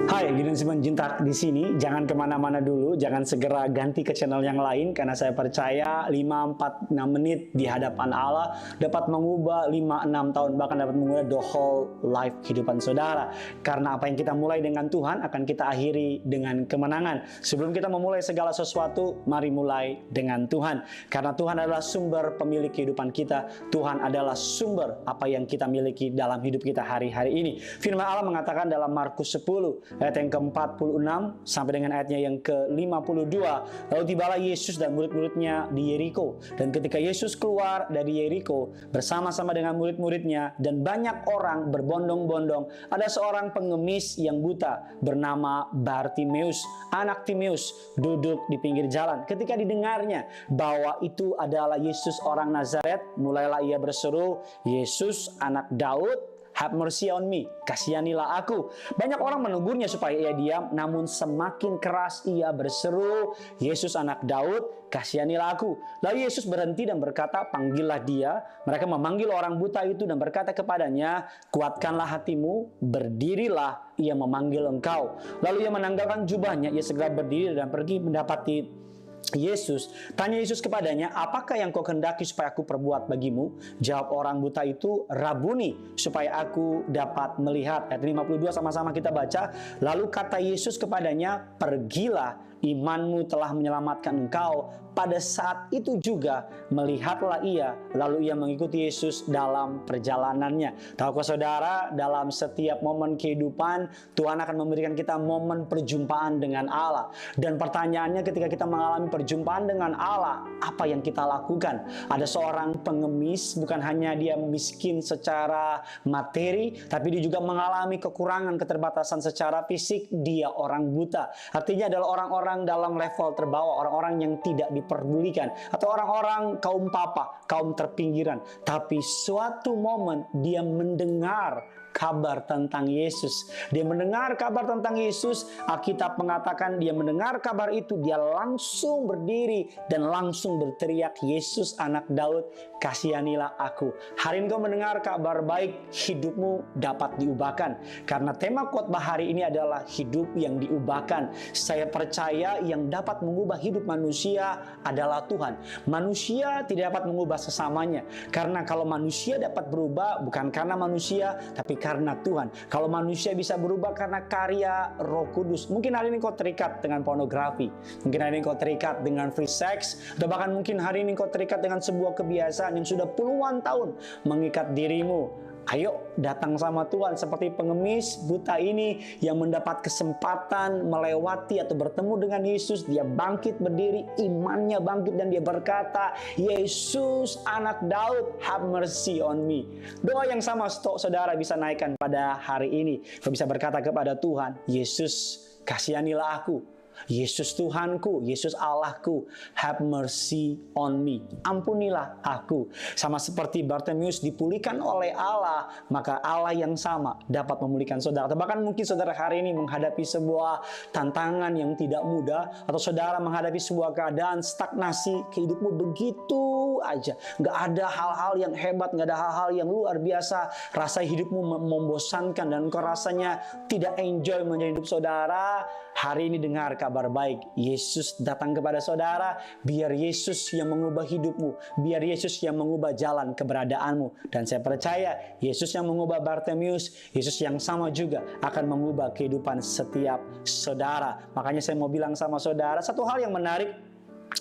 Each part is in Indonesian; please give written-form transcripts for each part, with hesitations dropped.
Hai, Gideon Simanjuntak di sini. Jangan kemana-mana dulu, jangan segera ganti ke channel yang lain, karena saya percaya 5, 4, 6 menit di hadapan Allah dapat mengubah 5, 6 tahun, bahkan dapat mengubah the whole life kehidupan saudara. Karena apa yang kita mulai dengan Tuhan akan kita akhiri dengan kemenangan. Sebelum kita memulai segala sesuatu, mari mulai dengan Tuhan. Karena Tuhan adalah sumber pemilik kehidupan kita. Tuhan adalah sumber apa yang kita miliki dalam hidup kita hari-hari ini. Firman Allah mengatakan dalam Markus 10 ayat yang ke-46 sampai dengan ayatnya yang ke-52. Lalu tibalah Yesus dan murid-muridnya di Yeriko. Dan ketika Yesus keluar dari Yeriko bersama-sama dengan murid-muridnya dan banyak orang berbondong-bondong, ada seorang pengemis yang buta bernama Bartimeus, anak Timeus, duduk di pinggir jalan. Ketika didengarnya bahwa itu adalah Yesus orang Nazaret, mulailah ia berseru, "Yesus anak Daud, have mercy on me," kasihanilah aku. Banyak orang menegurnya supaya ia diam, namun semakin keras ia berseru, "Yesus anak Daud, kasihanilah aku." Lalu Yesus berhenti dan berkata, "Panggillah dia." Mereka memanggil orang buta itu dan berkata kepadanya, "Kuatkanlah hatimu, berdirilah, ia memanggil engkau." Lalu ia menanggalkan jubahnya, ia segera berdiri dan pergi mendapati Yesus. Tanya Yesus kepadanya, "Apakah yang kau kehendaki supaya aku perbuat bagimu?" Jawab orang buta itu, "Rabuni, supaya aku dapat melihat." Ayat 52 sama-sama kita baca. Lalu kata Yesus kepadanya, "Pergilah, imanmu telah menyelamatkan engkau." Pada saat itu juga melihatlah ia, lalu ia mengikuti Yesus dalam perjalanannya. Tahukah saudara, dalam setiap momen kehidupan Tuhan akan memberikan kita momen perjumpaan dengan Allah. Dan pertanyaannya, ketika kita mengalami perjumpaan dengan Allah, apa yang kita lakukan? Ada seorang pengemis, bukan hanya dia miskin secara materi, tapi dia juga mengalami kekurangan, keterbatasan secara fisik. Dia orang buta. Artinya adalah orang-orang dalam level terbawah, orang-orang yang tidak diperdulikan, atau orang-orang kaum papa, kaum terpinggiran. Tapi suatu momen dia mendengar kabar tentang Yesus. Dia mendengar kabar tentang Yesus. Alkitab mengatakan dia mendengar kabar itu, dia langsung berdiri dan langsung berteriak, "Yesus anak Daud, kasihanilah aku." Hari ini kau mendengar kabar baik, hidupmu dapat diubahkan. Karena tema khotbah hari ini adalah hidup yang diubahkan. Saya percaya yang dapat mengubah hidup manusia adalah Tuhan. Manusia tidak dapat mengubah sesamanya. Karena kalau manusia dapat berubah, bukan karena manusia, tapi karena Tuhan. Kalau manusia bisa berubah karena karya Roh Kudus. Mungkin hari ini kau terikat dengan pornografi. Mungkin hari ini kau terikat dengan free sex. Atau bahkan mungkin hari ini kau terikat dengan sebuah kebiasaan yang sudah puluhan tahun mengikat dirimu. Ayo datang sama Tuhan seperti pengemis buta ini yang mendapat kesempatan melewati atau bertemu dengan Yesus. Dia bangkit berdiri, imannya bangkit dan dia berkata, "Yesus anak Daud, have mercy on me." Doa yang sama saudara bisa naikkan pada hari ini. Kau bisa berkata kepada Tuhan, "Yesus, kasihanilah aku. Yesus Tuhanku, Yesus Allahku, have mercy on me. Ampunilah aku." Sama seperti Bartimeus dipulihkan oleh Allah, maka Allah yang sama dapat memulihkan saudara. Atau bahkan mungkin saudara hari ini menghadapi sebuah tantangan yang tidak mudah, atau saudara menghadapi sebuah keadaan stagnasi, hidupmu begitu aja. Nggak ada hal-hal yang hebat, nggak ada hal-hal yang luar biasa. Rasa hidupmu membosankan dan kau rasanya tidak enjoy menjadi hidup saudara. Hari ini dengar kabar baik. Yesus datang kepada saudara. Biar Yesus yang mengubah hidupmu. Biar Yesus yang mengubah jalan keberadaanmu. Dan saya percaya Yesus yang mengubah Bartimeus, Yesus yang sama juga akan mengubah kehidupan setiap saudara. Makanya saya mau bilang sama saudara, satu hal yang menarik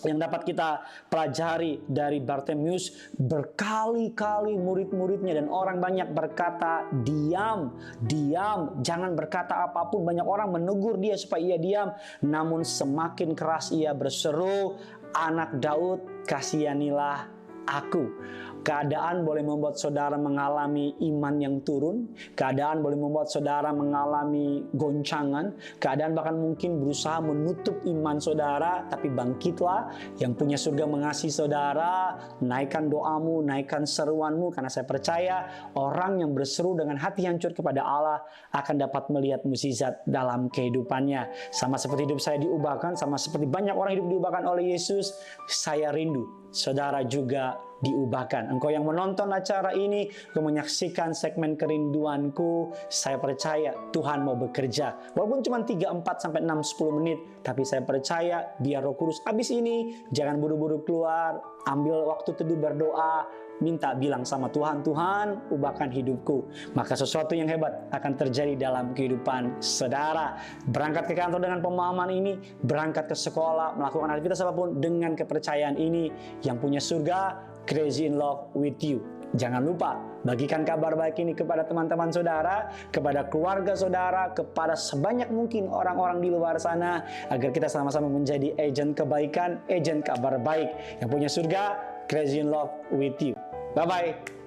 yang dapat kita pelajari dari Bartimeus, berkali-kali murid-muridnya dan orang banyak berkata, "Diam, diam, jangan berkata apapun." Banyak orang menegur dia supaya ia diam, namun semakin keras ia berseru, "Anak Daud, kasihanilah aku." Keadaan boleh membuat saudara mengalami iman yang turun. Keadaan boleh membuat saudara mengalami goncangan. Keadaan bahkan mungkin berusaha menutup iman saudara. Tapi bangkitlah, yang punya surga mengasihi saudara. Naikkan doamu, naikkan seruanmu. Karena saya percaya orang yang berseru dengan hati hancur kepada Allah akan dapat melihat mukjizat dalam kehidupannya. Sama seperti hidup saya diubahkan, sama seperti banyak orang hidup diubahkan oleh Yesus, saya rindu saudara juga diubahkan. Engkau yang menonton acara ini, engkau menyaksikan segmen kerinduanku, saya percaya Tuhan mau bekerja. Walaupun cuma 3, 4, sampai 6, 10 menit, tapi saya percaya biar Roh Kudus habis ini, jangan buru-buru keluar, ambil waktu teduh berdoa, minta bilang sama Tuhan, Tuhan ubahkan hidupku. Maka sesuatu yang hebat akan terjadi dalam kehidupan saudara. Berangkat ke kantor dengan pemahaman ini, berangkat ke sekolah, melakukan aktivitas apapun dengan kepercayaan ini, yang punya surga crazy in love with you. Jangan lupa bagikan kabar baik ini kepada teman-teman saudara, kepada keluarga saudara, kepada sebanyak mungkin orang-orang di luar sana, agar kita sama-sama menjadi agen kebaikan, agen kabar baik yang punya surga crazy in love with you. Bye-bye.